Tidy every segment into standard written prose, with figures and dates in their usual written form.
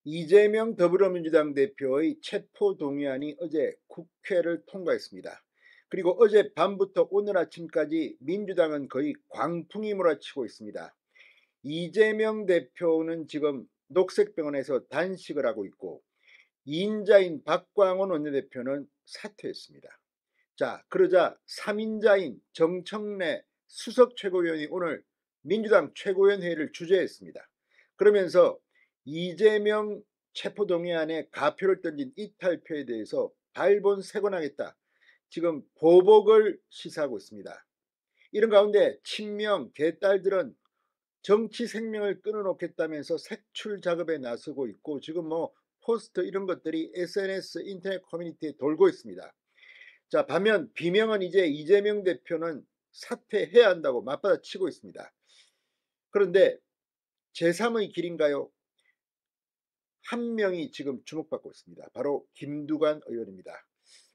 이재명 더불어민주당 대표의 체포동의안이 어제 국회를 통과했습니다. 그리고 어제 밤부터 오늘 아침까지 민주당은 거의 광풍이 몰아치고 있습니다. 이재명 대표는 지금 녹색병원에서 단식을 하고 있고, 이인자인 박광원 원내대표는 사퇴했습니다. 자, 그러자 3인자인 정청래 수석 최고위원이 오늘 민주당 최고위원 회의를 주재했습니다. 그러면서 이재명 체포동의안에 가표를 던진 이탈표에 대해서 발본색원하겠다, 지금 보복을 시사하고 있습니다. 이런 가운데 친명 개딸들은 정치 생명을 끊어놓겠다면서 색출 작업에 나서고 있고, 지금 포스터 이런 것들이 SNS 인터넷 커뮤니티에 돌고 있습니다. 자, 반면 비명은 이제 이재명 대표는 사퇴해야 한다고 맞받아치고 있습니다. 그런데 제3의 길인가요? 한 명이 지금 주목받고 있습니다. 바로 김두관 의원입니다.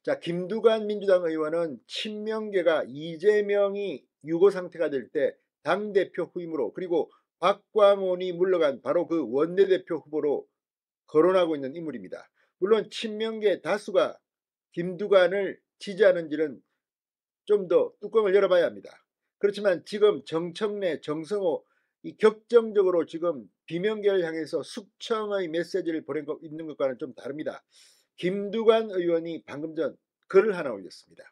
자, 김두관 민주당 의원은 친명계가 이재명이 유고 상태가 될 때 당대표 후임으로, 그리고 박광원이 물러간 바로 그 원내대표 후보로 거론하고 있는 인물입니다. 물론 친명계 다수가 김두관을 지지하는지는 좀 더 뚜껑을 열어봐야 합니다. 그렇지만 지금 정청래, 정성호 이 격정적으로 지금 비명계를 향해서 숙청의 메시지를 보내고 있는 것과는 좀 다릅니다. 김두관 의원이 방금 전 글을 하나 올렸습니다.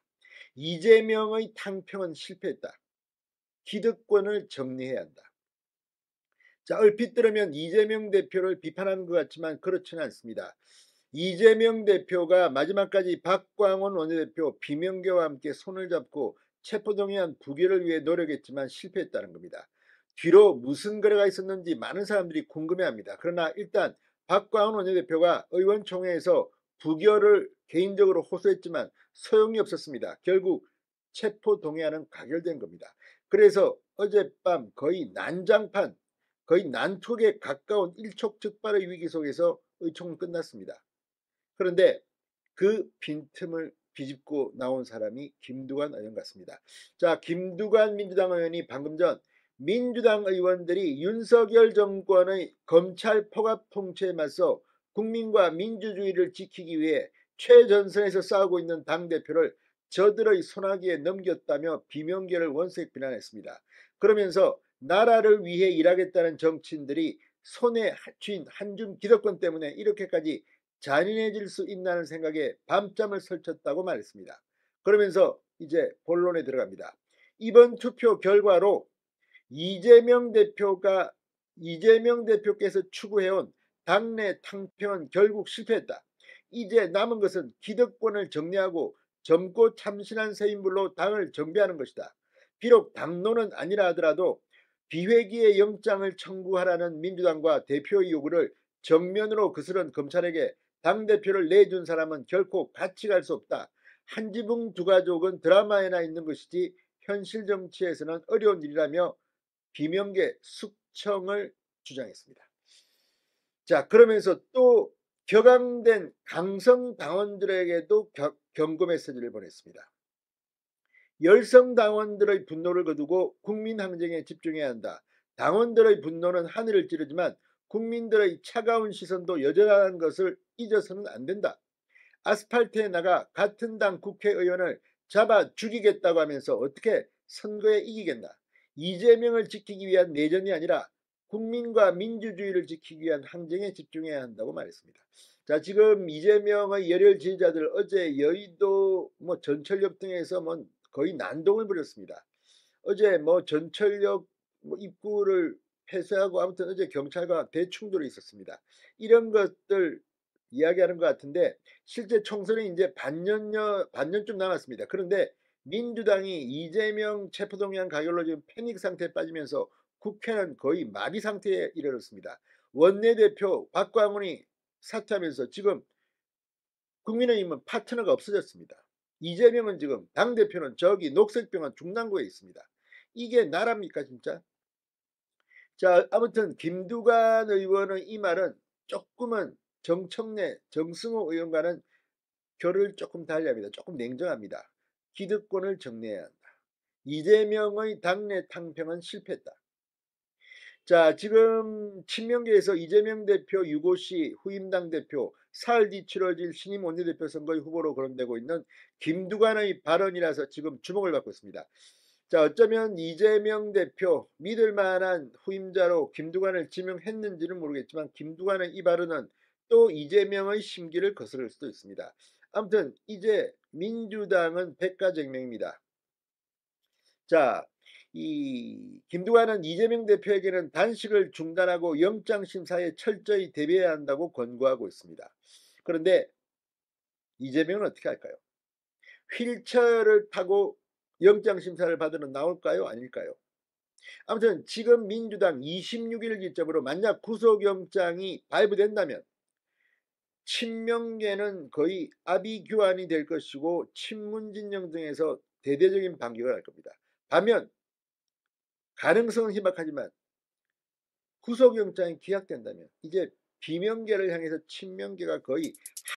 이재명의 탕평은 실패했다. 기득권을 정리해야 한다. 자, 얼핏 들으면 이재명 대표를 비판하는 것 같지만 그렇지는 않습니다. 이재명 대표가 마지막까지 박광원 원내대표 비명계와 함께 손을 잡고 체포동의안 부결을 위해 노력했지만 실패했다는 겁니다. 뒤로 무슨 거래가 있었는지 많은 사람들이 궁금해합니다. 그러나 일단 박광원 원내대표가 의원총회에서 부결을 개인적으로 호소했지만 소용이 없었습니다. 결국 체포동의안은 가결된 겁니다. 그래서 어젯밤 거의 난장판, 거의 난투에 가까운 일촉즉발의 위기 속에서 의총은 끝났습니다. 그런데 그 빈틈을 비집고 나온 사람이 김두관 의원 같습니다. 자, 김두관 민주당 의원이 방금 전 민주당 의원들이 윤석열 정권의 검찰 포갑 통치에 맞서 국민과 민주주의를 지키기 위해 최전선에서 싸우고 있는 당대표를 저들의 손아귀에 넘겼다며 비명계를 원색 비난했습니다. 그러면서 나라를 위해 일하겠다는 정치인들이 손에 쥔 한 줌 기득권 때문에 이렇게까지 잔인해질 수 있다는 생각에 밤잠을 설쳤다고 말했습니다. 그러면서 이제 본론에 들어갑니다. 이번 투표 결과로 이재명 대표께서 추구해온 당내 탕평은 결국 실패했다. 이제 남은 것은 기득권을 정리하고 젊고 참신한 새 인물로 당을 정비하는 것이다. 비록 당론은 아니라 하더라도 비회기의 영장을 청구하라는 민주당과 대표의 요구를 정면으로 거스른 검찰에게 당대표를 내준 사람은 결코 같이 갈 수 없다. 한 지붕 두 가족은 드라마에나 있는 것이지 현실 정치에서는 어려운 일이라며 비명계 숙청을 주장했습니다. 자, 그러면서 또 격앙된 강성 당원들에게도 경고 메시지를 보냈습니다. 열성 당원들의 분노를 거두고 국민 항쟁에 집중해야 한다. 당원들의 분노는 하늘을 찌르지만 국민들의 차가운 시선도 여전한 것을 잊어서는 안 된다. 아스팔트에 나가 같은 당 국회의원을 잡아 죽이겠다고 하면서 어떻게 선거에 이기겠나. 이재명을 지키기 위한 내전이 아니라 국민과 민주주의를 지키기 위한 항쟁에 집중해야 한다고 말했습니다. 자, 지금 이재명의 열혈 지지자들 어제 여의도 전철역 등에서 거의 난동을 부렸습니다. 어제 전철역 입구를 폐쇄하고 아무튼 어제 경찰과 대충돌이 있었습니다. 이런 것들 이야기하는 것 같은데 실제 총선이 이제 반년쯤 남았습니다. 그런데 민주당이 이재명 체포동의안 가결로 지금 패닉 상태에 빠지면서 국회는 거의 마비 상태에 이르렀습니다. 원내대표 박광훈이 사퇴하면서 지금 국민의힘은 파트너가 없어졌습니다. 이재명은 지금 당대표는 저기 녹색병원 중랑구에 있습니다. 이게 나라입니까 진짜? 자, 아무튼 김두관 의원의 이 말은 조금은 정청래, 정승호 의원과는 결을 조금 달리합니다. 조금 냉정합니다. 기득권을 정리해야 한다. 이재명의 당내 탕평은 실패했다. 자, 지금 친명계에서 이재명 대표 유고시 후임당 대표 사흘 뒤 치러질 신임 원내대표 선거의 후보로 거론되고 있는 김두관의 발언이라서 지금 주목을 받고 있습니다. 자, 어쩌면 이재명 대표 믿을 만한 후임자로 김두관을 지명했는지는 모르겠지만 김두관의 이 발언은 또 이재명의 심기를 거스를 수도 있습니다. 아무튼 이제 민주당은 백가쟁명입니다. 자, 이 김두관은 이재명 대표에게는 단식을 중단하고 영장심사에 철저히 대비해야 한다고 권고하고 있습니다. 그런데 이재명은 어떻게 할까요? 휠체어를 타고 영장심사를 받으러 나올까요? 아닐까요? 아무튼 지금 민주당 26일 기점으로 만약 구속영장이 발부된다면 친명계는 거의 아비규환이 될 것이고 친문진영 등에서 대대적인 반격을 할 겁니다. 반면 가능성은 희박하지만 구속영장이 기각된다면 이제 비명계를 향해서 친명계가 거의